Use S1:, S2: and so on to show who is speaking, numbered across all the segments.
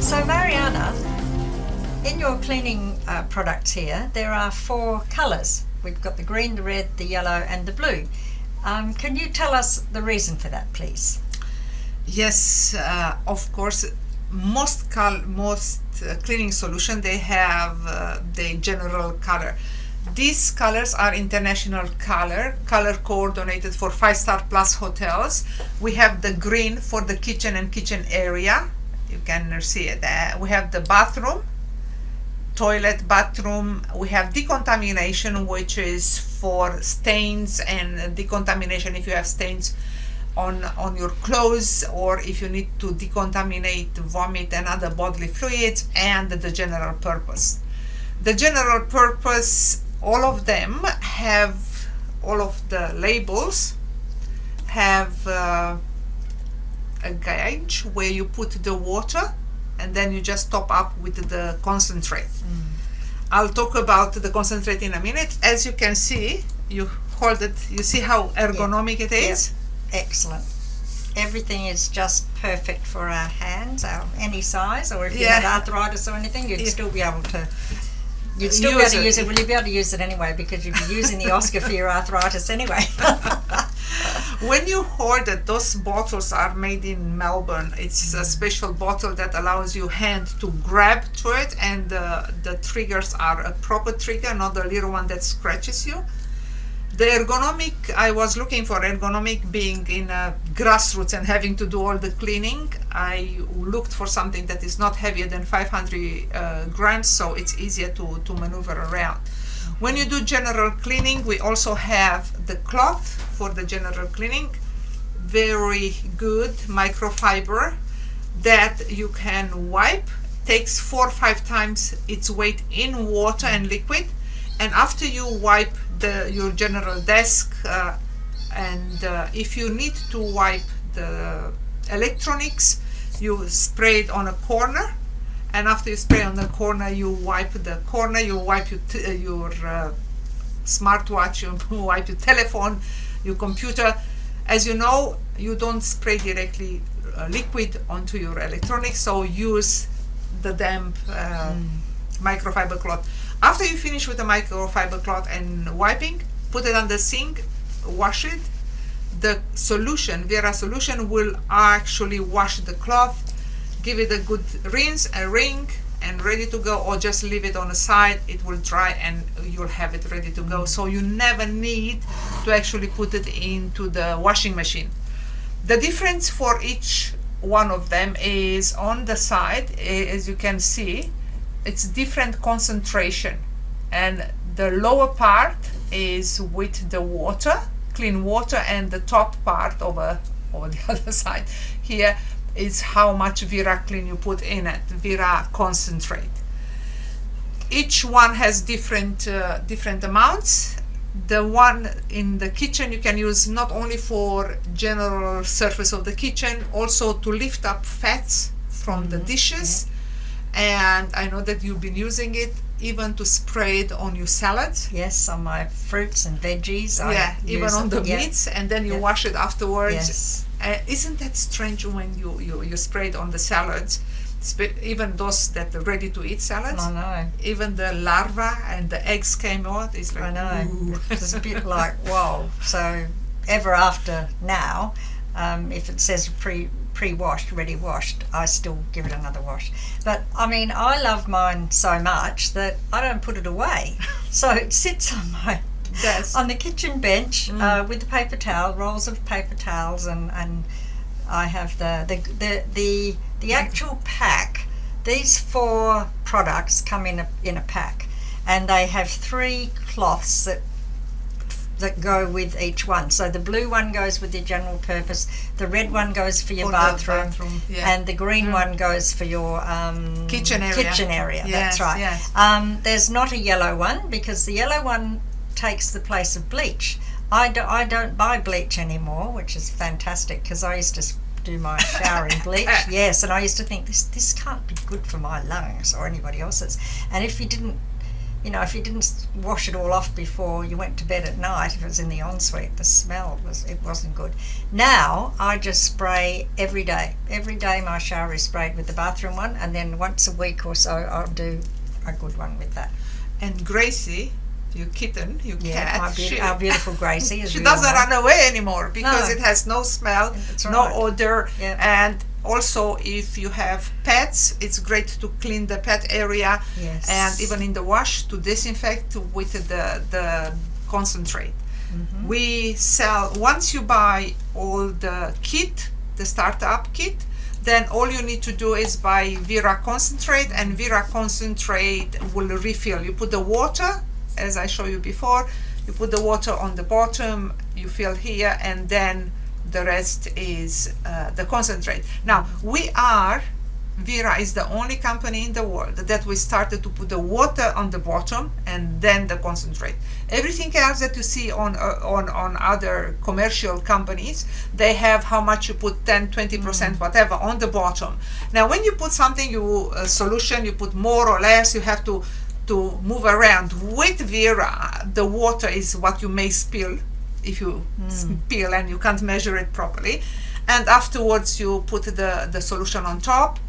S1: So Mariana, in your cleaning products here, there are 4 colours. We've got the green, the red, the yellow and the blue. Can you tell us the reason for that, please?
S2: Yes, of course. Most cleaning solution, they have the general color. These colors are international color coordinated for 5-star plus hotels. We have the green for the kitchen and kitchen area. You can see it there. We have the bathroom, toilet, bathroom. We have decontamination, which is for stains and decontamination if you have stains on your clothes, or if you need to decontaminate vomit and other bodily fluids. And the general purpose. The general purpose, all of them have, all of the labels have a gauge where you put the water and then you just top up with the concentrate. I'll talk about the concentrate in a minute. As you can see, you hold it, you see how ergonomic it is?
S1: Excellent. Everything is just perfect for our hands, any size, or if you had arthritis or anything, you'd still be able to use it. Well, you'd be able to use it anyway because you'd be using the Oscar for your arthritis anyway.
S2: When you hold it, those bottles are made in Melbourne. It's a special bottle that allows your hand to grab to it, and the triggers are a proper trigger, not the little one that scratches you. The ergonomic, I was looking for ergonomic being in grassroots and having to do all the cleaning. I looked for something that is not heavier than 500 grams, so it's easier to maneuver around. When you do general cleaning, we also have the cloth for the general cleaning. Very good microfiber that you can wipe. Takes 4 or 5 times its weight in water and liquid. And after you wipe your general desk, and if you need to wipe the electronics, you spray it on a corner, and after you spray on the corner, you wipe the corner, you wipe your smartwatch, you wipe your telephone, your computer. As you know, you don't spray directly liquid onto your electronics, so use the damp microfiber cloth. After you finish with the microfiber cloth and wiping, put it on the sink, wash it. The solution, Vera solution, will actually wash the cloth, give it a good rinse, a wring, and ready to go, or just leave it on the side. It will dry and you'll have it ready to go. So you never need to actually put it into the washing machine. The difference for each one of them is on the side, as you can see, it's different concentration, and the lower part is with the water, clean water, and the top part over the other side here is how much Vera Clean you put in it, Vera concentrate. Each one has different amounts. The one in the kitchen you can use not only for general surface of the kitchen, also to lift up fats from the dishes. And I know that you've been using it even to spray it on your salads.
S1: Yes, on my fruits and veggies.
S2: Even on the meats, and then you wash it afterwards.
S1: Yes.
S2: Isn't that strange when you spray it on the salads? Even those that are ready to eat salads.
S1: I know.
S2: Even the larvae and the eggs came out. It's like,
S1: I know.
S2: Ooh.
S1: It's a bit like, whoa. So ever after now, if it says pre-washed, ready washed, I still give it another wash. But I mean, I love mine so much that I don't put it away. So it sits on my on the kitchen bench with the paper towel, rolls of paper towels, and I have the actual pack. These 4 products come in a pack, and they have 3 cloths that go with each one. So the blue one goes with your general purpose, the red one goes for your bathroom, and the green one goes for your kitchen area.
S2: Yes,
S1: that's right.
S2: Yes.
S1: There's not a yellow one because the yellow one takes the place of bleach. I don't buy bleach anymore, which is fantastic because I used to do my shower in bleach. Yes, and I used to think this can't be good for my lungs or anybody else's. And if you didn't if you didn't wash it all off before you went to bed at night, if it was in the ensuite, the smell wasn't good. Now I just spray every day. Every day my shower is sprayed with the bathroom one, and then once a week or so I'll do a good one with that.
S2: And Gracie, your kitten, your cat,
S1: our beautiful Gracie,
S2: she doesn't run away anymore because it has no smell,
S1: That's
S2: no
S1: right.
S2: odor,
S1: Yeah.
S2: and also if you have pets, it's great to clean the pet area,
S1: Yes.
S2: and even in the wash to disinfect with the concentrate.
S1: Mm-hmm.
S2: We sell, once you buy all the kit, the startup kit, then all you need to do is buy Vera concentrate, and Vera concentrate will refill. You put the water, as I showed you before, you put the water on the bottom, you fill here, and then the rest is the concentrate. Now, Vera is the only company in the world that we started to put the water on the bottom and then the concentrate. Everything else that you see on other commercial companies, they have how much you put, 10, 20%, whatever, on the bottom. Now, when you put something, a solution, you put more or less, you have to move around. With Vera, the water is what you may spill if you spill and you can't measure it properly. And afterwards, you put the solution on top.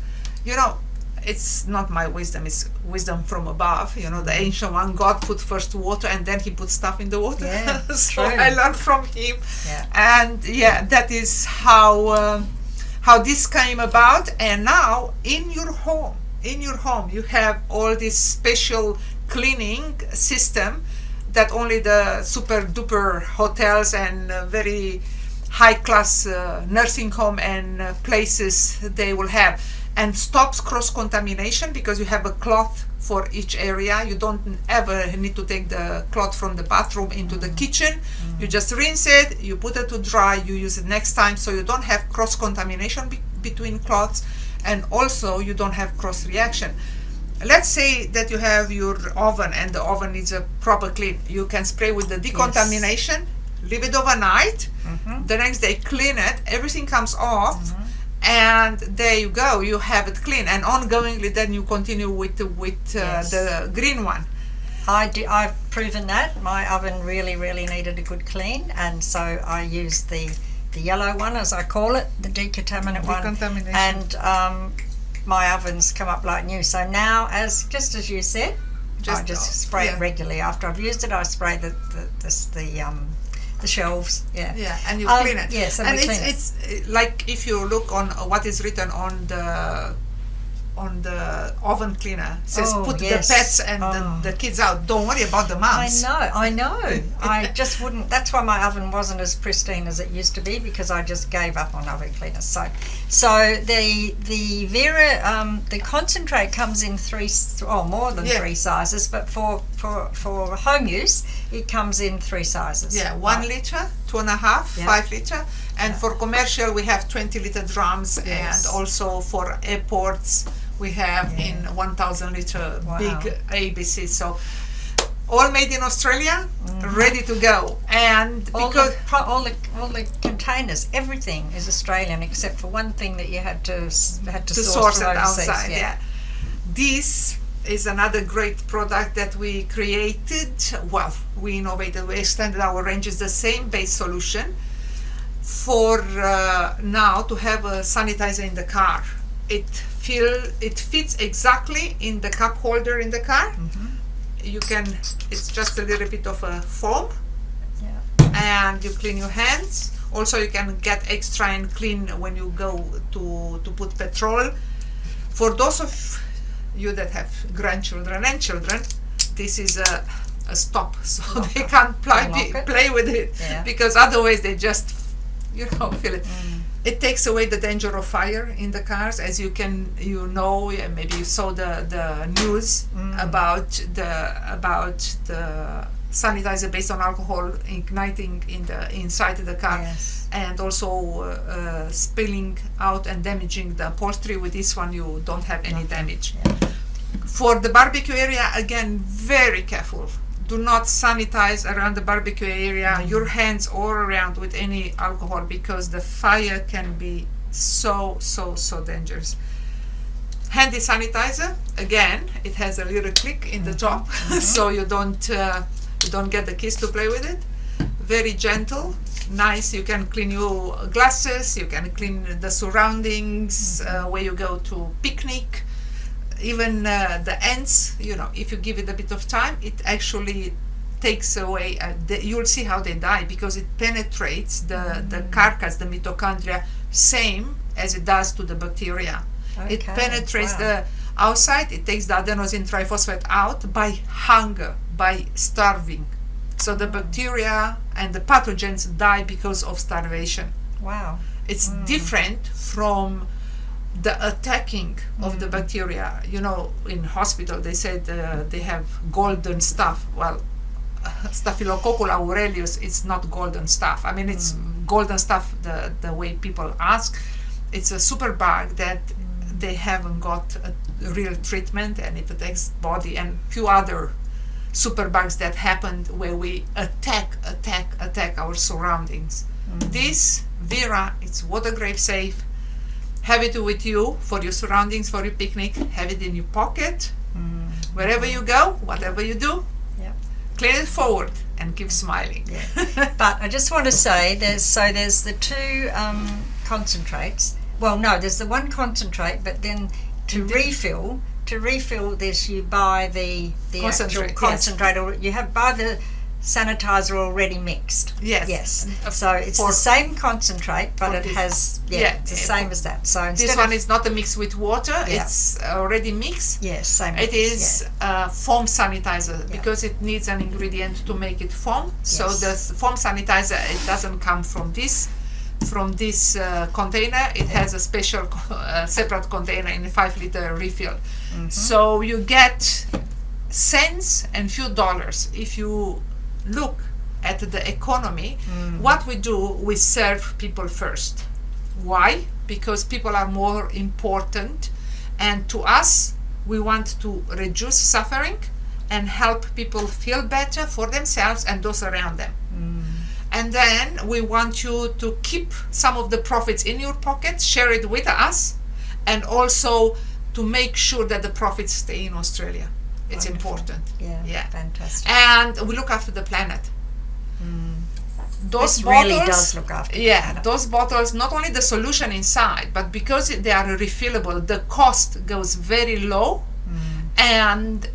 S2: It's not my wisdom, it's wisdom from above. The ancient one, God put first water and then he put stuff in the water.
S1: Yeah,
S2: So
S1: true.
S2: I learned from him.
S1: Yeah.
S2: And that is how this came about. And now in your home, you have all this special cleaning system that only the super duper hotels and very high class nursing home and places they will have, and stops cross contamination because you have a cloth for each area. You don't ever need to take the cloth from the bathroom into the kitchen. You just rinse it, you put it to dry, you use it next time, so you don't have cross contamination between cloths, and also you don't have cross reaction. Let's say that you have your oven and the oven needs a proper clean. You can spray with the decontamination, leave it overnight, the next day clean it, everything comes off, and there you go, you have it clean, and ongoingly then you continue with the green one.
S1: I've proven that. My oven really, really needed a good clean, and so I used the yellow one, as I call it, the decontaminant one, and my ovens come up like new. So now, just as you said, I just spray it regularly. After I've used it, I spray the shelves.
S2: Yeah, and you clean it.
S1: Yes,
S2: and it's like if you look on what is written on the oven cleaner, it says put the pets and the kids out. Don't worry about the moms.
S1: I know. I just wouldn't. That's why my oven wasn't as pristine as it used to be, because I just gave up on oven cleaners. So the Vera the concentrate comes in more than three sizes, but for home use it comes in three sizes.
S2: Yeah, 1 liter, 2.5, 5 liter, and for commercial we have 20-liter drums, and also for airports we have in 1,000 liter big ABC. So all made in Australia, ready to go. And
S1: all
S2: because
S1: the containers, everything is Australian except for one thing that you had to
S2: source
S1: from
S2: it
S1: overseas.
S2: outside. Yeah. This is another great product that we created. Well, we innovated, we extended our ranges, the same base solution for now to have a sanitizer in the car. It fits exactly in the cup holder in the car. You can, it's just a little bit of a foam, and you clean your hands. Also, you can get extra and clean when you go to put petrol. For those of you that have grandchildren and children, this is a stop, so they can't play with it, because otherwise they just feel it. It takes away the danger of fire in the cars, as maybe you saw the news about the sanitizer based on alcohol igniting inside the car, and also spilling out and damaging the upholstery. With this one you don't have any damage. For the barbecue area, again, very careful. Do not sanitize around the barbecue area, your hands all around, with any alcohol, because the fire can be so dangerous. Handy sanitizer. Again, it has a little click in the top, so you don't get the kids to play with it. Very gentle, nice. You can clean your glasses. You can clean the surroundings where you go to picnic. Even the ants. You know, if you give it a bit of time, it actually takes away. You'll see how they die because it penetrates the carcass, the mitochondria, same as it does to the bacteria.
S1: Okay,
S2: It penetrates
S1: wow.
S2: the outside. It takes the adenosine triphosphate out by hunger, by starving. So the bacteria and the pathogens die because of starvation.
S1: Wow.
S2: It's different from the attacking of the bacteria. You know, in hospital they said they have golden stuff. Well, Staphylococcus aureus, it's not golden stuff. I mean, it's golden stuff the way people ask. It's a superbug that they haven't got a real treatment, and it attacks body, and few other superbugs that happened where we attack our surroundings. This Vera, it's water grave safe. Have it with you for your surroundings, for your picnic. Have it in your pocket, wherever you go, whatever you do.
S1: Yeah.
S2: Clean it forward and keep smiling.
S1: Yeah. But I just want to say there's the two concentrates. Well, no, there's the one concentrate, but then to refill this, you buy the
S2: Concentrate,
S1: actual
S2: yes.
S1: concentrate, or you buy the sanitizer already mixed.
S2: Yes.
S1: Yes.
S2: Uh,
S1: So it's
S2: for-
S1: the same concentrate, but
S2: for
S1: it
S2: this-
S1: has it's the same as that. So instead
S2: This one is not a mix with water.
S1: Yeah.
S2: It's already mixed.
S1: yes, same.
S2: It is foam sanitizer because it needs an ingredient to make it foam. So
S1: Yes.
S2: the foam sanitizer, it doesn't come from this container. It has a special separate container in a 5-liter refill. So you get cents and few dollars. If you look at the economy, what we do, we serve people first. Why? Because people are more important, and to us, we want to reduce suffering and help people feel better for themselves and those around them. And then we want you to keep some of the profits in your pocket, share it with us, and also to make sure that the profits stay in Australia. It's
S1: Wonderful.
S2: important.
S1: Yeah. Fantastic.
S2: And we look after the planet. Those
S1: This really
S2: bottles,
S1: does look after the
S2: yeah,
S1: planet.
S2: those bottles, not only the solution inside, but because they are refillable, the cost goes very low, and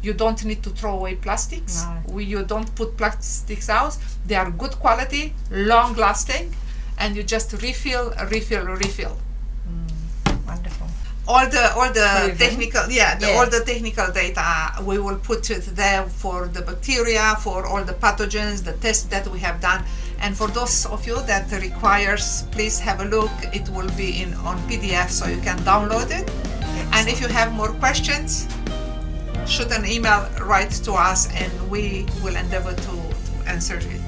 S2: you don't need to throw away plastics.
S1: No.
S2: You don't put plastics out. They are good quality, long lasting, and you just refill.
S1: Wonderful.
S2: All the
S1: Proven.
S2: technical all the technical data we will put it there for the bacteria, for all the pathogens, the tests that we have done. And for those of you that requires, please have a look. It will be on PDF, so you can download it. And if you have more questions, shoot an email right to us, and we will endeavor to answer it.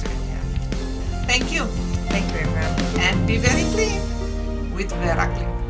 S2: Thank you,
S1: Thank you, everyone.
S2: and be very clean with Vera Clean.